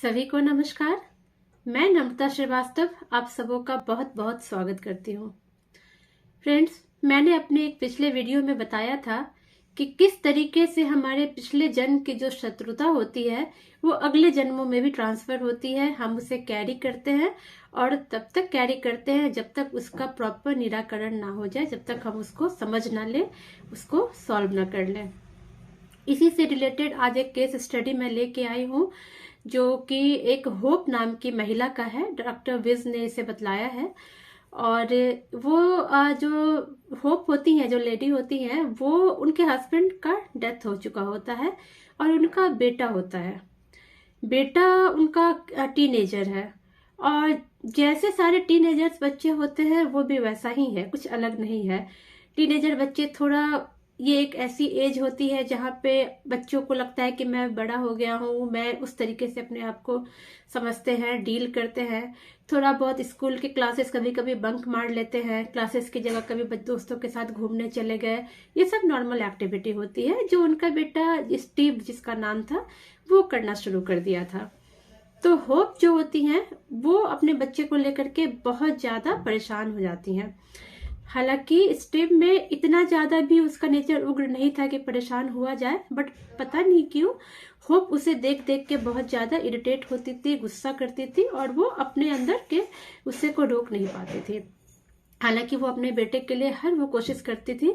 सभी को नमस्कार। मैं नम्रता श्रीवास्तव आप सबों का बहुत बहुत स्वागत करती हूँ। फ्रेंड्स, मैंने अपने एक पिछले वीडियो में बताया था कि किस तरीके से हमारे पिछले जन्म की जो शत्रुता होती है वो अगले जन्मों में भी ट्रांसफर होती है। हम उसे कैरी करते हैं और तब तक कैरी करते हैं जब तक उसका प्रॉपर निराकरण ना हो जाए, जब तक हम उसको समझ ना लें, उसको सॉल्व ना कर लें। इसी से रिलेटेड आज एक केस स्टडी मैं लेके आई हूँ जो कि एक होप नाम की महिला का है। डॉक्टर विज ने इसे बतलाया है। और वो जो होप होती है, जो लेडी होती है, वो उनके हस्बैंड का डेथ हो चुका होता है और उनका बेटा होता है। बेटा उनका टीनेजर है और जैसे सारे टीनेजर्स बच्चे होते हैं वो भी वैसा ही है, कुछ अलग नहीं है। टीनेजर बच्चे थोड़ा, ये एक ऐसी एज होती है जहाँ पे बच्चों को लगता है कि मैं बड़ा हो गया हूँ, मैं उस तरीके से अपने आप को समझते हैं, डील करते हैं। थोड़ा बहुत स्कूल के क्लासेस कभी कभी बंक मार लेते हैं, क्लासेस की जगह कभी दोस्तों के साथ घूमने चले गए। ये सब नॉर्मल एक्टिविटी होती है जो उनका बेटा स्टीव, जिसका नाम था, वो करना शुरू कर दिया था। तो होप जो होती हैं वो अपने बच्चे को लेकर के बहुत ज्यादा परेशान हो जाती हैं। हालांकि स्टीव में इतना ज्यादा भी उसका नेचर उग्र नहीं था कि परेशान हुआ जाए, बट पता नहीं क्यों होप उसे देख देख के बहुत ज्यादा इरिटेट होती थी, गुस्सा करती थी और वो अपने अंदर के गुस्से को रोक नहीं पाती थी। हालांकि वो अपने बेटे के लिए हर वो कोशिश करती थी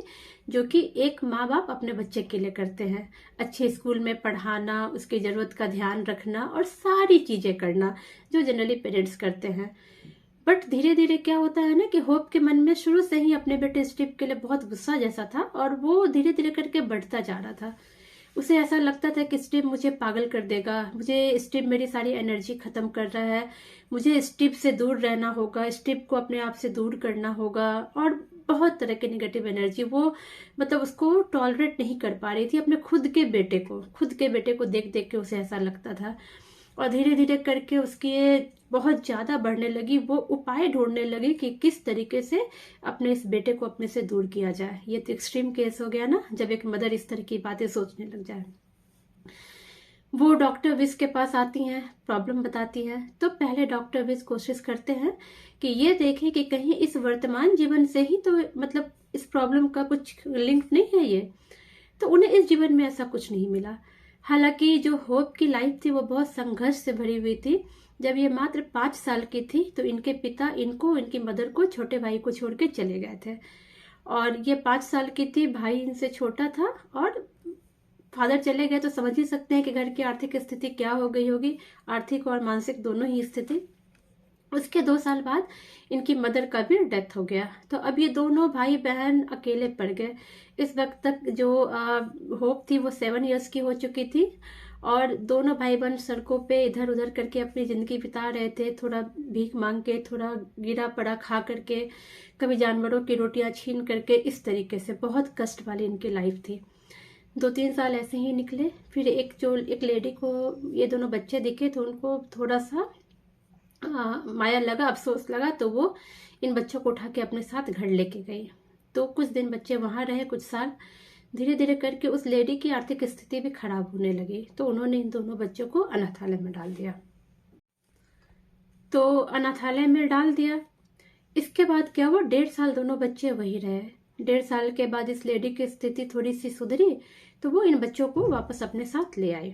जो कि एक माँ बाप अपने बच्चे के लिए करते हैं। अच्छे स्कूल में पढ़ाना, उसकी जरूरत का ध्यान रखना और सारी चीजें करना जो जनरली पेरेंट्स करते हैं। बट धीरे धीरे क्या होता है ना कि होप के मन में शुरू से ही अपने बेटे स्टीव के लिए बहुत गुस्सा जैसा था और वो धीरे धीरे करके बढ़ता जा रहा था। उसे ऐसा लगता था कि स्टीव मुझे पागल कर देगा, मुझे स्टीव मेरी सारी एनर्जी खत्म कर रहा है, मुझे स्टीव से दूर रहना होगा, स्टीव को अपने आप से दूर करना होगा। और बहुत तरह की नेगेटिव एनर्जी वो, मतलब उसको टॉलरेट नहीं कर पा रही थी अपने खुद के बेटे को देख देख के उसे ऐसा लगता था। और धीरे धीरे करके उसकी ये बहुत ज्यादा बढ़ने लगी। वो उपाय ढूंढने लगी कि किस तरीके से अपने इस बेटे को अपने से दूर किया जाए। ये तो एक्सट्रीम केस हो गया ना, जब एक मदर इस तरह की बातें सोचने लग जाए। वो डॉक्टर विज के पास आती हैं, प्रॉब्लम बताती हैं। तो पहले डॉक्टर विज कोशिश करते हैं कि ये देखें कि कहीं इस वर्तमान जीवन से ही तो, मतलब इस प्रॉब्लम का कुछ लिंक नहीं है ये। तो उन्हें इस जीवन में ऐसा कुछ नहीं मिला। हालांकि जो होप की लाइफ थी वो बहुत संघर्ष से भरी हुई थी। जब ये मात्र 5 साल की थी तो इनके पिता इनको, इनकी मदर को, छोटे भाई को छोड़ के चले गए थे। और ये 5 साल की थी, भाई इनसे छोटा था और फादर चले गए तो समझ ही सकते हैं कि घर की आर्थिक स्थिति क्या हो गई होगी, आर्थिक और मानसिक दोनों ही स्थिति। उसके 2 साल बाद इनकी मदर का भी डेथ हो गया। तो अब ये दोनों भाई बहन अकेले पड़ गए। इस वक्त तक जो होप थी वो 7 इयर्स की हो चुकी थी और दोनों भाई बहन सड़कों पे इधर उधर करके अपनी जिंदगी बिता रहे थे। थोड़ा भीख मांग के, थोड़ा गिरा पड़ा खा करके, कभी जानवरों की रोटियां छीन करके, इस तरीके से बहुत कष्ट वाली इनकी लाइफ थी। 2-3 साल ऐसे ही निकले। फिर एक लेडी को ये दोनों बच्चे दिखे तो उनको थोड़ा सा माया लगा, अफसोस लगा, तो वो इन बच्चों को उठा के अपने साथ घर लेके गई। तो कुछ दिन बच्चे वहां रहे, कुछ साल। धीरे धीरे करके उस लेडी की आर्थिक स्थिति भी खराब होने लगी तो उन्होंने इन दोनों बच्चों को अनाथालय में डाल दिया। तो अनाथालय में डाल दिया। इसके बाद क्या हुआ, 1.5 साल दोनों बच्चे वही रहे। 1.5 साल के बाद इस लेडी की स्थिति थोड़ी सी सुधरी तो वो इन बच्चों को वापस अपने साथ ले आई।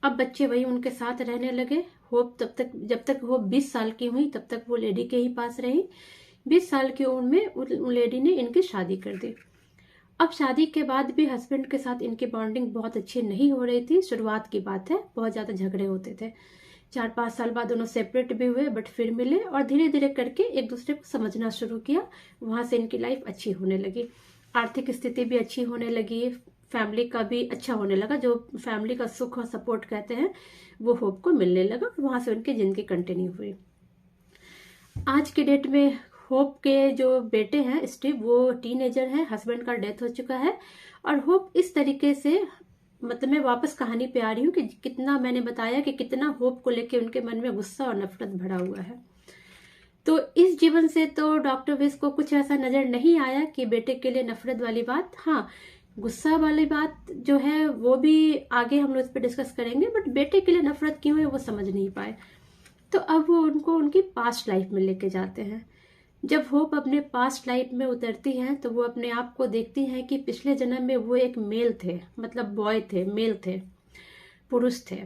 अब बच्चे वही उनके साथ रहने लगे। होप तब तक, जब तक होप 20 साल की हुई तब तक वो लेडी के ही पास रही। 20 साल की उम्र में उन लेडी ने इनकी शादी कर दी। अब शादी के बाद भी हस्बैंड के साथ इनकी बॉन्डिंग बहुत अच्छी नहीं हो रही थी। शुरुआत की बात है, बहुत ज्यादा झगड़े होते थे। 4-5 साल बाद दोनों सेपरेट भी हुए बट फिर मिले और धीरे धीरे करके एक दूसरे को समझना शुरू किया। वहां से इनकी लाइफ अच्छी होने लगी, आर्थिक स्थिति भी अच्छी होने लगी, फैमिली का भी अच्छा होने लगा। जो फैमिली का सुख और सपोर्ट कहते हैं वो होप को मिलने लगा। वहां से उनकी जिंदगी कंटिन्यू हुई। आज के डेट में होप के जो बेटे हैं स्टीव, वो टीनेजर है, हस्बैंड का डेथ हो चुका है और होप इस तरीके से, मतलब मैं वापस कहानी पे आ रही हूँ कि कितना मैंने बताया कि कितना होप को लेके उनके मन में गुस्सा और नफरत भरा हुआ है। तो इस जीवन से तो डॉक्टर विस को कुछ ऐसा नजर नहीं आया कि बेटे के लिए नफरत वाली बात। हाँ, गुस्सा वाली बात जो है वो भी आगे हम लोग इस पर डिस्कस करेंगे, बट बेटे के लिए नफरत क्यों है वो समझ नहीं पाए। तो अब वो उनको उनकी पास्ट लाइफ में लेके जाते हैं। जब होप अपने पास्ट लाइफ में उतरती हैं तो वो अपने आप को देखती हैं कि पिछले जन्म में वो एक मेल थे, मतलब बॉय थे, मेल थे, पुरुष थे।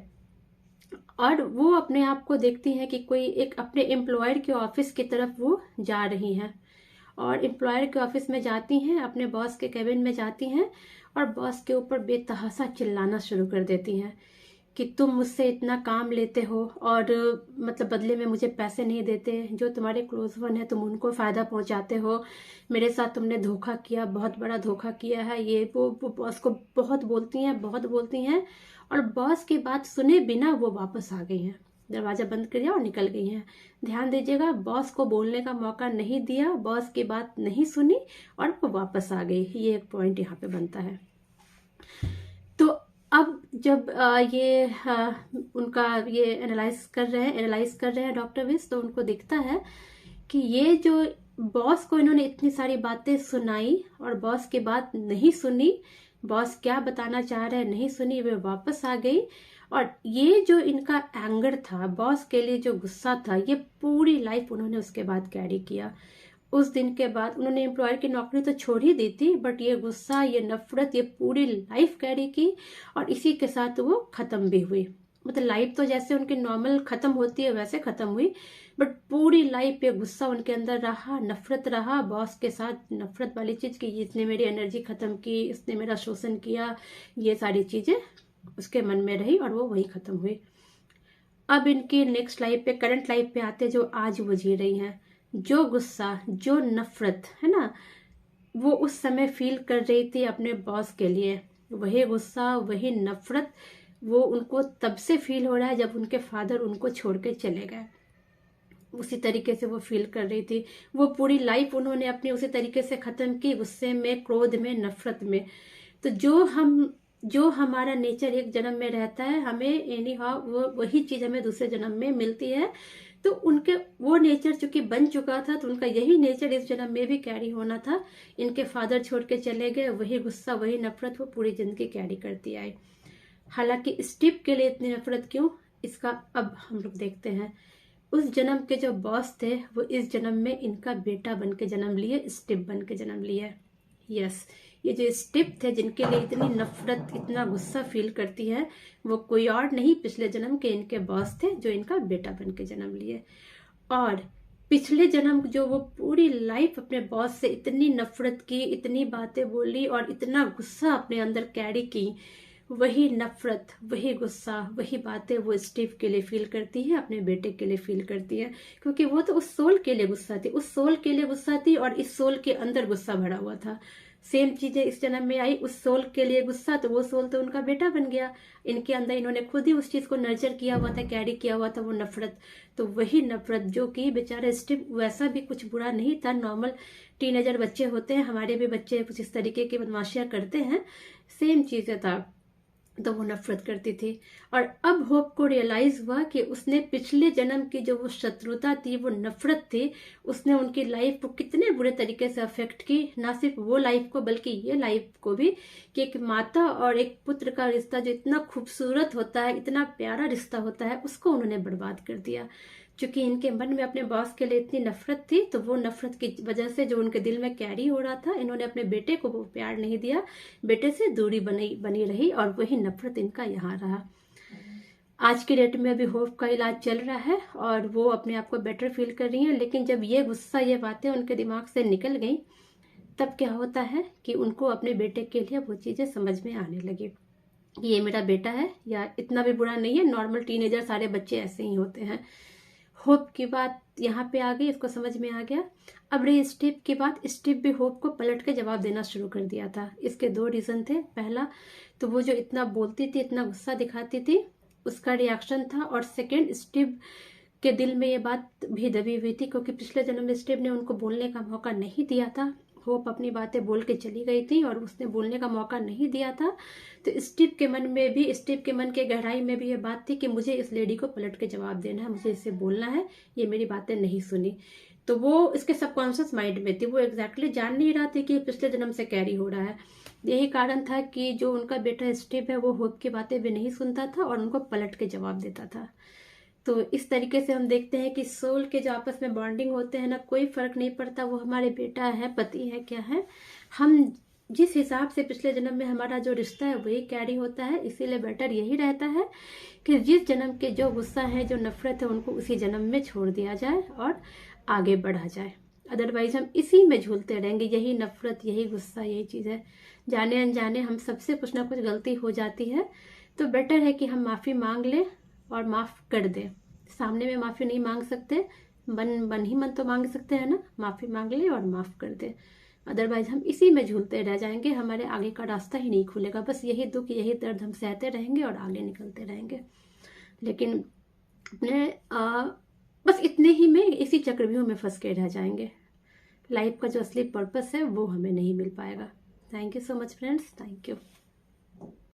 और वो अपने आप को देखती हैं कि कोई एक अपने एम्प्लॉयर के ऑफिस की तरफ वो जा रही हैं, और एम्प्लॉयर के ऑफिस में जाती हैं, अपने बॉस के केबिन में जाती हैं और बॉस के ऊपर बेतहासा चिल्लाना शुरू कर देती हैं कि तुम मुझसे इतना काम लेते हो और मतलब बदले में मुझे पैसे नहीं देते, जो तुम्हारे क्लोज वन है तुम उनको फायदा पहुंचाते हो, मेरे साथ तुमने धोखा किया, बहुत बड़ा धोखा किया है, ये वो बॉस को बहुत बोलती हैं, बहुत बोलती हैं। और बॉस की बात सुने बिना वो वापस आ गई हैं, दरवाजा बंद कर दिया और निकल गई हैं। ध्यान दीजिएगा, बॉस को बोलने का मौका नहीं दिया, बॉस की बात नहीं सुनी और वो वापस आ गई। ये एक पॉइंट यहाँ पे बनता है। तो अब जब उनका ये एनालाइज कर रहे हैं डॉक्टर विस, तो उनको दिखता है कि ये जो बॉस को इन्होंने इतनी सारी बातें सुनाई और बॉस की बात नहीं सुनी, बॉस क्या बताना चाह रहे हैं नहीं सुनी, वे वापस आ गई। और ये जो इनका एंगर था, बॉस के लिए जो गुस्सा था, ये पूरी लाइफ उन्होंने उसके बाद कैरी किया। उस दिन के बाद उन्होंने एम्प्लॉयर की नौकरी तो छोड़ ही दी थी, बट ये गुस्सा, ये नफरत, ये पूरी लाइफ कैरी की और इसी के साथ वो खत्म भी हुई। मतलब लाइफ तो जैसे उनकी नॉर्मल खत्म होती है वैसे खत्म हुई, बट पूरी लाइफ पे गुस्सा उनके अंदर रहा, नफरत रहा, बॉस के साथ नफरत वाली चीज की, इसने मेरी एनर्जी खत्म की, इसने मेरा शोषण किया, ये सारी चीजें उसके मन में रही और वो वही खत्म हुई। अब इनकी नेक्स्ट लाइफ पे, करंट लाइफ पे आते जो आज वो जी रही हैं, जो गुस्सा, जो नफरत है ना, वो उस समय फील कर रही थी अपने बॉस के लिए, वही गुस्सा, वही नफरत वो उनको तब से फील हो रहा है जब उनके फादर उनको छोड़ के चले गए। उसी तरीके से वो फील कर रही थी। वो पूरी लाइफ उन्होंने अपनी उसी तरीके से खत्म की, गुस्से में, क्रोध में, नफरत में। तो जो हमारा नेचर एक जन्म में रहता है, हमें एनी हाउ वो वही चीज हमें दूसरे जन्म में मिलती है। तो उनके वो नेचर चूंकि बन चुका था, तो उनका यही नेचर इस जन्म में भी कैरी होना था। इनके फादर छोड़ के चले गए, वही गुस्सा, वही नफरत वो पूरी जिंदगी कैरी करती आई। हालांकि स्टीव के लिए इतनी नफरत क्यों, इसका अब हम लोग देखते हैं। उस जन्म के जो बॉस थे वो इस जन्म में इनका बेटा बन के जन्म लिए, स्टीव बन के जन्म लिए। यस, ये जो स्टीव थे जिनके लिए इतनी नफरत, इतना गुस्सा फील करती है, वो कोई और नहीं, पिछले जन्म के इनके बॉस थे जो इनका बेटा बन के जन्म लिए। और पिछले जन्म जो वो पूरी लाइफ अपने बॉस से इतनी नफरत की, इतनी बातें बोली और इतना गुस्सा अपने अंदर कैरी की, वही नफरत, वही गुस्सा, वही बातें वो स्टीव के लिए फील करती है, अपने बेटे के लिए फील करती है। क्योंकि वो तो उस सोल के लिए गुस्सा थी, उस सोल के लिए गुस्सा थी और इस सोल के अंदर गुस्सा भरा हुआ था। सेम चीजें इस जन्म में आई, उस सोल के लिए गुस्सा, तो वो सोल तो उनका बेटा बन गया। इनके अंदर इन्होंने खुद ही उस चीज को नर्चर किया हुआ था, कैरी किया हुआ था, वो नफरत। तो वही नफरत जो कि बेचारा स्टीव, वैसा भी कुछ बुरा नहीं था, नॉर्मल टीनेजर बच्चे होते हैं, हमारे भी बच्चे कुछ इस तरीके की बदमाशियां करते हैं, सेम चीजें था, तो वो नफरत करती थी। और अब होप को रियलाइज हुआ कि उसने पिछले जन्म की जो वो शत्रुता थी, वो नफरत थी, उसने उनकी लाइफ को कितने बुरे तरीके से अफेक्ट की। ना सिर्फ वो लाइफ को बल्कि ये लाइफ को भी, कि एक माता और एक पुत्र का रिश्ता जो इतना खूबसूरत होता है, इतना प्यारा रिश्ता होता है, उसको उन्होंने बर्बाद कर दिया। क्योंकि इनके मन में अपने बॉस के लिए इतनी नफरत थी, तो वो नफरत की वजह से जो उनके दिल में कैरी हो रहा था, इन्होंने अपने बेटे को वो प्यार नहीं दिया, बेटे से दूरी बनी रही और वही नफरत इनका यहाँ रहा। आज की डेट में अभी होप का इलाज चल रहा है और वो अपने आप को बेटर फील कर रही हैं। लेकिन जब ये गुस्सा, ये बातें उनके दिमाग से निकल गई, तब क्या होता है कि उनको अपने बेटे के लिए वो चीजें समझ में आने लगी। ये मेरा बेटा है, या इतना भी बुरा नहीं है, नॉर्मल टीनेजर सारे बच्चे ऐसे ही होते हैं। होप की बात यहाँ पे आ गई, इसको समझ में आ गया। अब रही स्टीव की बात, स्टीव भी होप को पलट के जवाब देना शुरू कर दिया था। इसके दो रीजन थे। पहला तो वो जो इतना बोलती थी, इतना गुस्सा दिखाती थी, उसका रिएक्शन था। और सेकंड, स्टीव के दिल में ये बात भी दबी हुई थी, क्योंकि पिछले जन्म में स्टीव ने उनको बोलने का मौका नहीं दिया था। होप अपनी बातें बोल के चली गई थी और उसने बोलने का मौका नहीं दिया था। तो स्टीव के मन में भी, स्टीव के मन के गहराई में भी ये बात थी कि मुझे इस लेडी को पलट के जवाब देना है, मुझे इससे बोलना है, ये मेरी बातें नहीं सुनी। तो वो इसके सबकॉन्शियस माइंड में थी, वो एग्जैक्टली जान नहीं रहा था कि पिछले जन्म से कैरी हो रहा है। यही कारण था कि जो उनका बेटा स्टीव है वो होप की बातें भी नहीं सुनता था और उनको पलट के जवाब देता था। तो इस तरीके से हम देखते हैं कि सोल के जो आपस में बॉन्डिंग होते हैं ना, कोई फर्क नहीं पड़ता वो हमारे बेटा है, पति है, क्या है, हम जिस हिसाब से पिछले जन्म में हमारा जो रिश्ता है वही कैरी होता है। इसीलिए बेटर यही रहता है कि जिस जन्म के जो गुस्सा है, जो नफरत है, उनको उसी जन्म में छोड़ दिया जाए और आगे बढ़ा जाए। अदरवाइज हम इसी में झूलते रहेंगे। यही नफरत, यही गुस्सा, यही चीज़ है। जाने अनजाने हम सबसे कुछ ना कुछ गलती हो जाती है, तो बेटर है कि हम माफ़ी मांग लें और माफ़ कर दें। सामने में माफ़ी नहीं मांग सकते, मन ही मन तो मांग सकते हैं ना, माफ़ी मांग ले और माफ़ कर दे। अदरवाइज हम इसी में झूलते रह जाएंगे, हमारे आगे का रास्ता ही नहीं खुलेगा। बस यही दुख, यही दर्द हम सहते रहेंगे और आगे निकलते रहेंगे। लेकिन अपने बस इतने ही में इसी चक्रव्यूह में फंस के रह जाएंगे। लाइफ का जो असली पर्पस है वो हमें नहीं मिल पाएगा। Thank you so much friends, thank you.